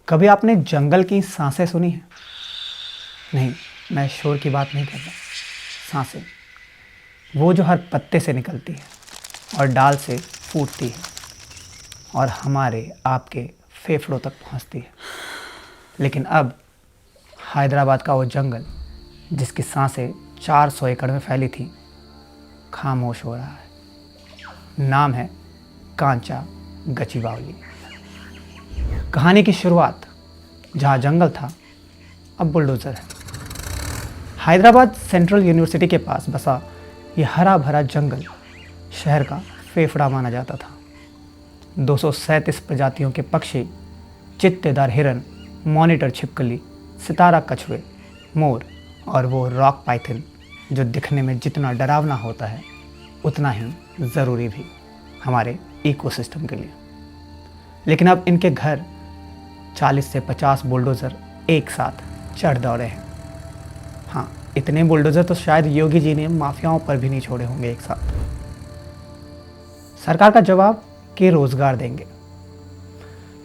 कभी आपने जंगल की सांसें सुनी है? नहीं, मैं शोर की बात नहीं कर रहा। सांसें, वो जो हर पत्ते से निकलती है और डाल से फूटती है और हमारे आपके फेफड़ों तक पहुंचती है। लेकिन अब हैदराबाद का वो जंगल जिसकी सांसें 400 एकड़ में फैली थी, खामोश हो रहा है। नाम है कांचा गचीबावली। कहानी की शुरुआत जहाँ जंगल था, अब बुलडोज़र है। हैदराबाद सेंट्रल यूनिवर्सिटी के पास बसा ये हरा भरा जंगल शहर का फेफड़ा माना जाता था। 237 प्रजातियों के पक्षी, चित्तेदार हिरन, मॉनिटर छिपकली, सितारा कछुए, मोर और वो रॉक पाइथन जो दिखने में जितना डरावना होता है उतना ही ज़रूरी भी हमारे इकोसिस्टम के लिए। लेकिन अब इनके घर 40 से 50 बुलडोज़र एक साथ चढ़ दौड़े हैं। हाँ, इतने बुलडोज़र तो शायद योगी जी ने माफियाओं पर भी नहीं छोड़े होंगे एक साथ। सरकार का जवाब कि रोज़गार देंगे।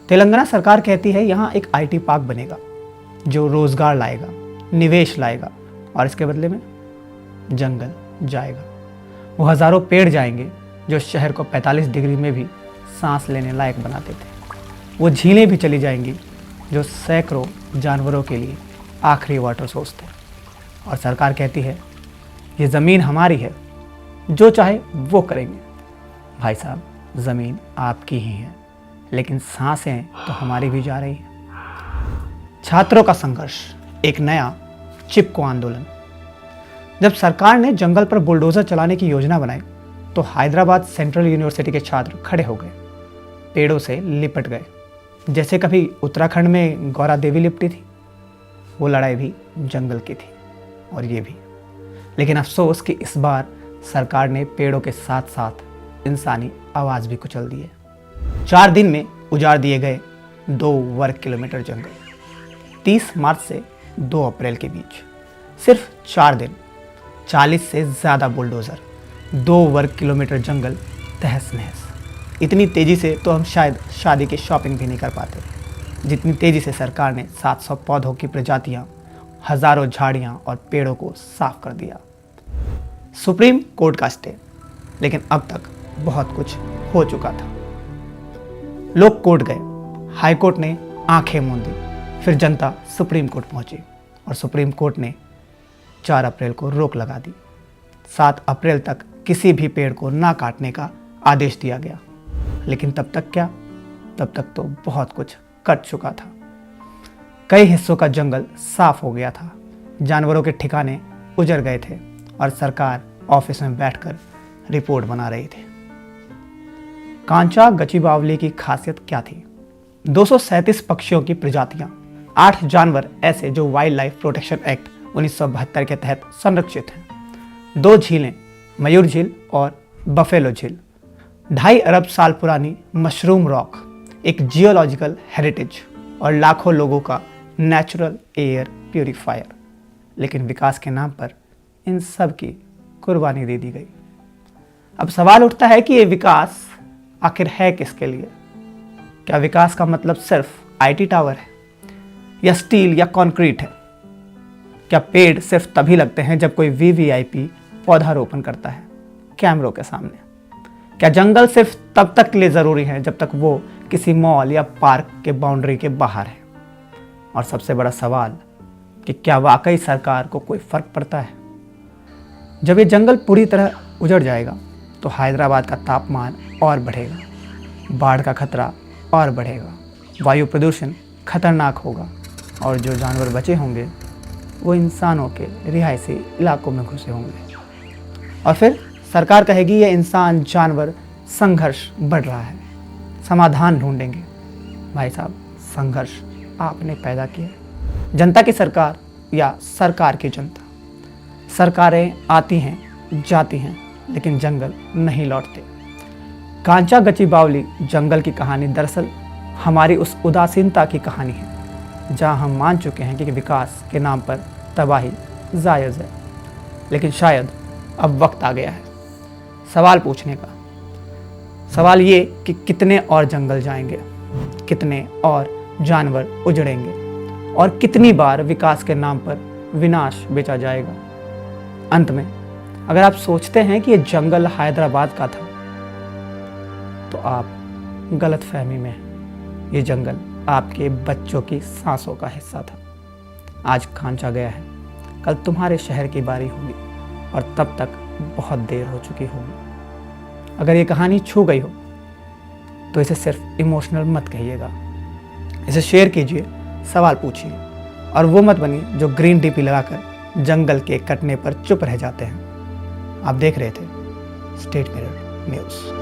तेलंगाना सरकार कहती है यहाँ एक आईटी पार्क बनेगा जो रोज़गार लाएगा, निवेश लाएगा और इसके बदले में जंगल जाएगा। वो हज़ारों पेड़ जाएंगे जो शहर को 45 डिग्री में भी सांस लेने लायक बनाते थे। वो झीलें भी चली जाएंगी जो सैकड़ों जानवरों के लिए आखिरी वाटर सोर्स थे। और सरकार कहती है ये ज़मीन हमारी है, जो चाहे वो करेंगे। भाई साहब, ज़मीन आपकी ही है, लेकिन सांसें तो हमारी भी जा रही हैं। छात्रों का संघर्ष, एक नया चिपको आंदोलन। जब सरकार ने जंगल पर बुलडोज़र चलाने की योजना बनाई तो हैदराबाद सेंट्रल यूनिवर्सिटी के छात्र खड़े हो गए, पेड़ों से लिपट गए। जैसे कभी उत्तराखंड में गौरा देवी लिपटी थी, वो लड़ाई भी जंगल की थी और ये भी। लेकिन अफसोस कि इस बार सरकार ने पेड़ों के साथ साथ इंसानी आवाज़ भी कुचल दी है। 4 दिन में उजाड़ दिए गए 2 वर्ग किलोमीटर जंगल। 30 मार्च से 2 अप्रैल के बीच सिर्फ 4 दिन 40 से ज़्यादा बुलडोज़र, 2 वर्ग किलोमीटर जंगल तहस नहस। इतनी तेज़ी से तो हम शायद शादी की शॉपिंग भी नहीं कर पाते जितनी तेज़ी से सरकार ने 700 पौधों की प्रजातियां, हज़ारों झाड़ियां और पेड़ों को साफ कर दिया। सुप्रीम कोर्ट का स्टे, लेकिन अब तक बहुत कुछ हो चुका था। लोग कोर्ट गए, हाई कोर्ट ने आंखें मूंदी, फिर जनता सुप्रीम कोर्ट पहुंची और सुप्रीम कोर्ट ने 4 अप्रैल को रोक लगा दी। 7 अप्रैल तक किसी भी पेड़ को ना काटने का आदेश दिया गया। लेकिन तब तक क्या? तब तक तो बहुत कुछ कट चुका था। कई हिस्सों का जंगल साफ हो गया था, जानवरों के ठिकाने उजड़ गए थे और सरकार ऑफिस में बैठकर रिपोर्ट बना रही थी। कांचा गचीबावली की खासियत क्या थी? 237 पक्षियों की प्रजातियां, 8 जानवर ऐसे जो वाइल्ड लाइफ प्रोटेक्शन एक्ट 1972 के तहत संरक्षित हैं, 2 झीलें, मयूर झील और बफेलो झील, 2.5 अरब साल पुरानी मशरूम रॉक, एक जियोलॉजिकल हेरिटेज और लाखों लोगों का नेचुरल एयर प्यूरीफायर। लेकिन विकास के नाम पर इन सब की कुर्बानी दे दी गई। अब सवाल उठता है कि ये विकास आखिर है किसके लिए? क्या विकास का मतलब सिर्फ आईटी टावर है, या स्टील या कंक्रीट है? क्या पेड़ सिर्फ तभी लगते हैं जब कोई वीवीआईपी पौधारोपण करता है कैमरों के सामने? क्या जंगल सिर्फ तब तक के लिए ज़रूरी है जब तक वो किसी मॉल या पार्क के बाउंड्री के बाहर है? और सबसे बड़ा सवाल कि क्या वाकई सरकार को कोई फ़र्क पड़ता है? जब ये जंगल पूरी तरह उजड़ जाएगा तो हैदराबाद का तापमान और बढ़ेगा, बाढ़ का खतरा और बढ़ेगा, वायु प्रदूषण खतरनाक होगा और जो जानवर बचे होंगे वो इंसानों के रिहायशी इलाकों में घुसे होंगे। और फिर सरकार कहेगी ये इंसान जानवर संघर्ष बढ़ रहा है, समाधान ढूंढेंगे। भाई साहब, संघर्ष आपने पैदा किया, जनता की सरकार या सरकार की जनता। सरकारें आती हैं जाती हैं, लेकिन जंगल नहीं लौटते। कांचा गचीबावली जंगल की कहानी दरअसल हमारी उस उदासीनता की कहानी है जहां हम मान चुके हैं कि विकास के नाम पर तबाही जायज़ है। लेकिन शायद अब वक्त आ गया है सवाल पूछने का। सवाल ये कि कितने और जंगल जाएंगे, कितने और जानवर उजड़ेंगे और कितनी बार विकास के नाम पर विनाश बेचा जाएगा। अंत में अगर आप सोचते हैं कि ये जंगल हैदराबाद का था तो आप गलत फहमी में हैं। ये जंगल आपके बच्चों की सांसों का हिस्सा था। आज खांचा गया है, कल तुम्हारे शहर की बारी होगी और तब तक बहुत देर हो चुकी होगी। अगर ये कहानी छू गई हो तो इसे सिर्फ इमोशनल मत कहिएगा, इसे शेयर कीजिए, सवाल पूछिए और वो मत बनिए जो ग्रीन डीपी लगाकर जंगल के कटने पर चुप रह जाते हैं। आप देख रहे थे स्टेट मिरर न्यूज़।